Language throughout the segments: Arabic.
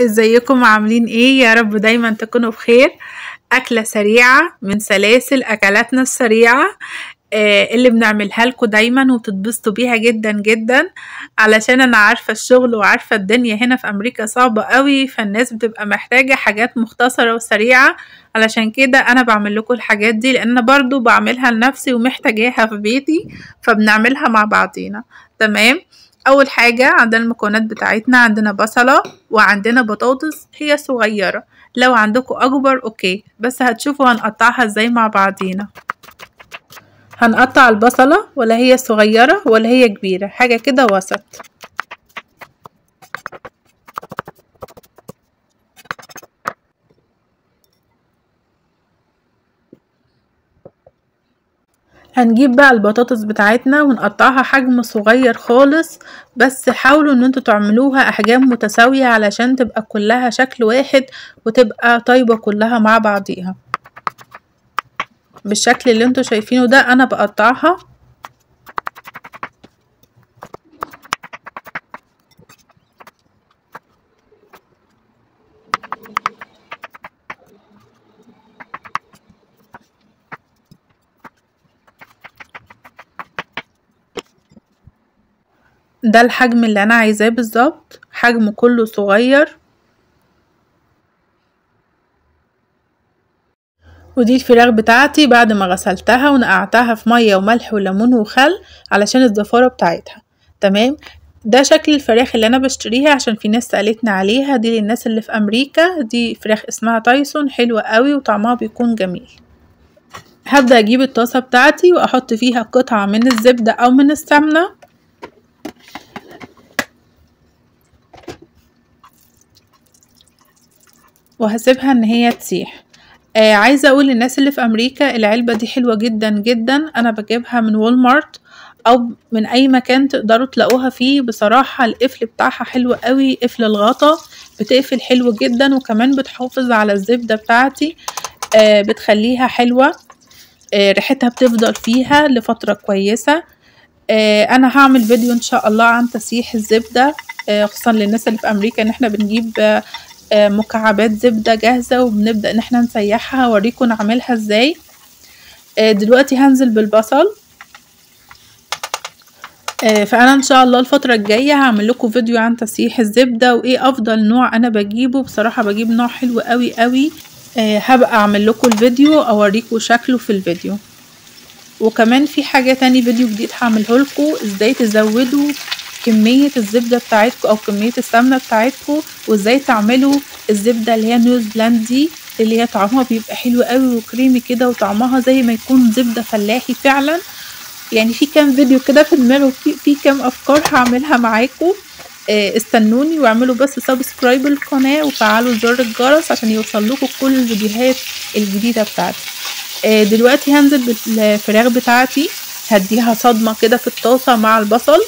ازيكم عاملين ايه؟ يا رب دايما تكونوا بخير. اكلة سريعة من سلاسل اكلاتنا السريعة، اللي بنعملها لكم دايما وبتتبسطوا بيها جدا جدا. علشان انا عارفة الشغل وعارفة الدنيا هنا في امريكا صعبة قوي، فالناس بتبقى محتاجة حاجات مختصرة وسريعة. علشان كده انا بعمل لكم الحاجات دي، لان أنا برضو بعملها لنفسي ومحتاجاها في بيتي، فبنعملها مع بعضينا. تمام. اول حاجة عندنا المكونات بتاعتنا، عندنا بصلة وعندنا بطاطس هي صغيرة، لو عندكم اكبر اوكي، بس هتشوفوا هنقطعها ازاي مع بعضينا. هنقطع البصلة ولا هي صغيرة ولا هي كبيرة، حاجة كده وسط. هنجيب بقى البطاطس بتاعتنا ونقطعها حجم صغير خالص، بس حاولوا ان انتوا تعملوها احجام متساوية علشان تبقى كلها شكل واحد وتبقى طيبة كلها مع بعضيها بالشكل اللي انتوا شايفينه ده. انا بقطعها ده الحجم اللي انا عايزاه بالظبط، حجم كله صغير. ودي الفراخ بتاعتي بعد ما غسلتها ونقعتها في مية وملح وليمون وخل علشان الزفارة بتاعتها. تمام. ده شكل الفراخ اللي انا بشتريها، عشان في ناس سألتني عليها، دي للناس اللي في امريكا. دي فراخ اسمها تايسون، حلوة قوي وطعمها بيكون جميل. هبدأ اجيب الطاسة بتاعتي واحط فيها قطعة من الزبدة او من السمنة، وهسيبها ان هي تسيح. عايزة اقول للناس اللي في امريكا، العلبة دي حلوة جدا جدا، انا بجيبها من والمارت او من اي مكان تقدروا تلاقوها فيه. بصراحة القفل بتاعها حلو قوي، قفل الغطا بتقفل حلو جدا، وكمان بتحافظ على الزبدة بتاعتي، بتخليها حلوة، ريحتها بتفضل فيها لفترة كويسة. انا هعمل فيديو ان شاء الله عن تسييح الزبدة، خصوصا للناس اللي في امريكا، ان احنا بنجيب مكعبات زبدة جاهزة وبنبدأ ان احنا نسيحها، اوريكم نعملها ازاي. دلوقتي هنزل بالبصل. فانا ان شاء الله الفترة الجاية هعمل لكم فيديو عن تسييح الزبدة وايه افضل نوع انا بجيبه. بصراحة بجيب نوع حلو قوي قوي. هبقى اعمل لكم الفيديو اوريكم شكله في الفيديو. وكمان في حاجة تاني، فيديو جديد هعمله لكم ازاي تزودوا كمية الزبدة بتاعتكم او كمية السمنة بتاعتكم، وازاي تعملوا الزبدة اللي هي نيوز بلاند دي، اللي هي طعمها بيبقى حلو قوي وكريمي كده، وطعمها زي ما يكون زبدة فلاحي فعلا. يعني في كام فيديو كده في دماغي، في كام افكار هعملها معاكم. استنوني واعملوا بس سبسكرايب للقناة وفعلوا زر الجرس عشان يوصل لكم كل الفيديوهات الجديدة بتاعتي. دلوقتي هنزل بالفراخ بتاعتي، هديها صدمة كده في الطاسة مع البصل.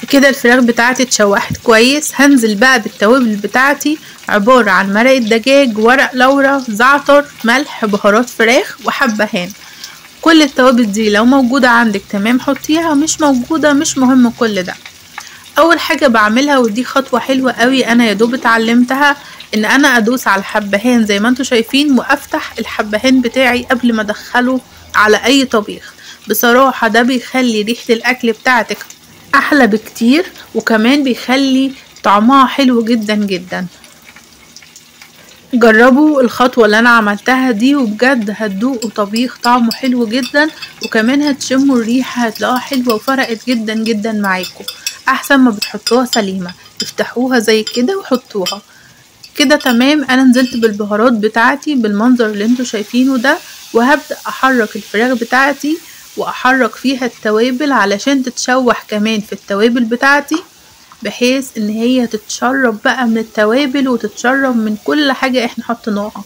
كده الفراخ بتاعتي اتشوحت كويس. هنزل بقى بالتوابل بتاعتي، عبارة عن مرقة دجاج، ورق لورا، زعتر، ملح، بهارات فراخ، وحبهان. كل التوابل دي لو موجودة عندك تمام حطيها، مش موجودة مش مهم كل ده. اول حاجة بعملها، ودي خطوة حلوة قوي انا يا دوب اتعلمتها، ان انا ادوس على الحبهان زي ما انتوا شايفين، وافتح الحبهان بتاعي قبل ما ادخله على اي طبيخ. بصراحة ده بيخلي ريحة الاكل بتاعتك احلى بكتير، وكمان بيخلي طعمها حلو جدا جدا. جربوا الخطوة اللي انا عملتها دي، وبجد هتدوقوا طبيخ طعمه حلو جدا، وكمان هتشموا الريحة هتلاقوها حلوة وفرقت جدا جدا معاكم، احسن ما بتحطوها سليمة. افتحوها زي كده وحطوها كده. تمام. انا نزلت بالبهارات بتاعتي بالمنظر اللي انتوا شايفينه ده، وهبدأ احرك الفراخ بتاعتي واحرك فيها التوابل علشان تتشوح كمان في التوابل بتاعتي، بحيث ان هي تتشرب بقى من التوابل وتتشرب من كل حاجة احنا حطيناها.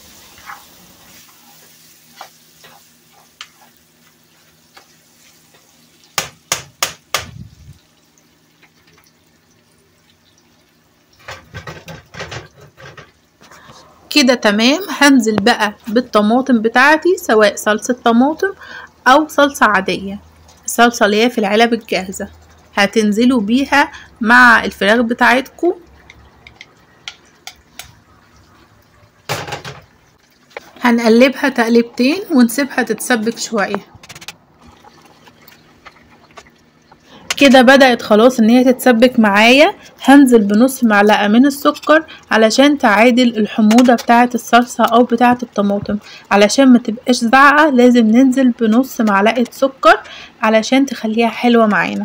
كده تمام. هنزل بقى بالطماطم بتاعتي، سواء صلصة طماطم او صلصة عادية، الصلصة اللي هي في العلب الجاهزة، هتنزلوا بيها مع الفراخ بتاعتكم. هنقلبها تقلبتين ونسيبها تتسبك شوية. كده بدأت خلاص ان هي تتسبك معايا. هنزل بنص معلقة من السكر علشان تعادل الحموضة بتاعة الصلصة او بتاعة الطماطم. علشان ما تبقاش زعقة لازم ننزل بنص معلقة سكر علشان تخليها حلوة معانا.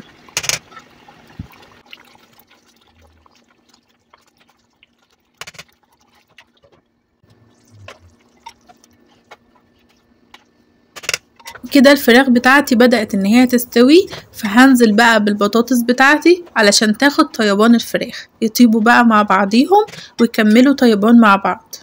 كده الفراخ بتاعتي بدأت ان هي تستوي، فهنزل بقى بالبطاطس بتاعتي علشان تاخد طيبان الفراخ، يطيبوا بقى مع بعضيهم ويكملوا طيبان مع بعض.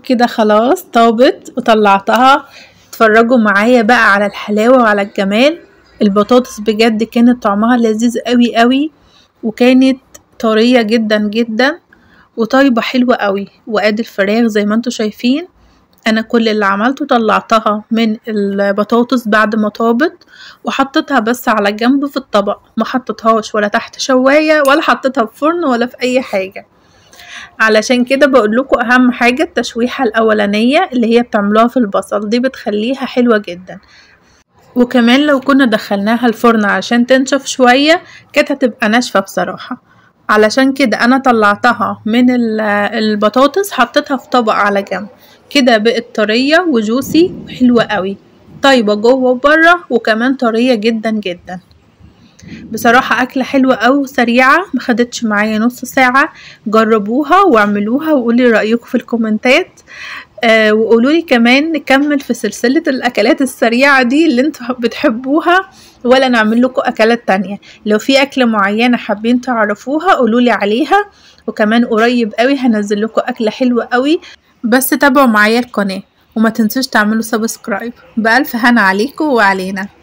كده خلاص طابت وطلعتها. اتفرجوا معايا بقى على الحلاوة وعلى الجمال. البطاطس بجد كانت طعمها لذيذ قوي قوي، وكانت طرية جدا جدا وطيبة حلوة قوي. وادي الفراخ زي ما انتوا شايفين. انا كل اللي عملته طلعتها من البطاطس بعد ما طابت وحطيتها بس على جنب في الطبق، ما حطيتهاش ولا تحت شواية ولا حطيتها في فرن ولا في اي حاجة. علشان كده بقول لكم اهم حاجة التشويحة الاولانية اللي هي بتعملوها في البصل، دي بتخليها حلوة جدا. وكمان لو كنا دخلناها الفرن عشان تنشف شوية كانت هتبقى ناشفة بصراحة. علشان كده انا طلعتها من البطاطس حطيتها في طبق على جنب، كده بقت طرية وجوسي وحلوة قوي، طيبة جوه وبره وكمان طرية جدا جدا. بصراحة أكلة حلوة أو سريعة، مخدتش معايا نص ساعة. جربوها واعملوها وقولي رأيكم في الكومنتات. وقولولي كمان نكمل في سلسلة الأكلات السريعة دي اللي انتوا بتحبوها، ولا نعمل لكم أكلات تانية. لو في أكلة معينة حابين تعرفوها قولولي عليها. وكمان قريب قوي هنزل لكم أكلة حلوة قوي، بس تابعوا معايا القناة وما تنسوش تعملوا سبسكرايب. بألف هنا عليكم وعلينا.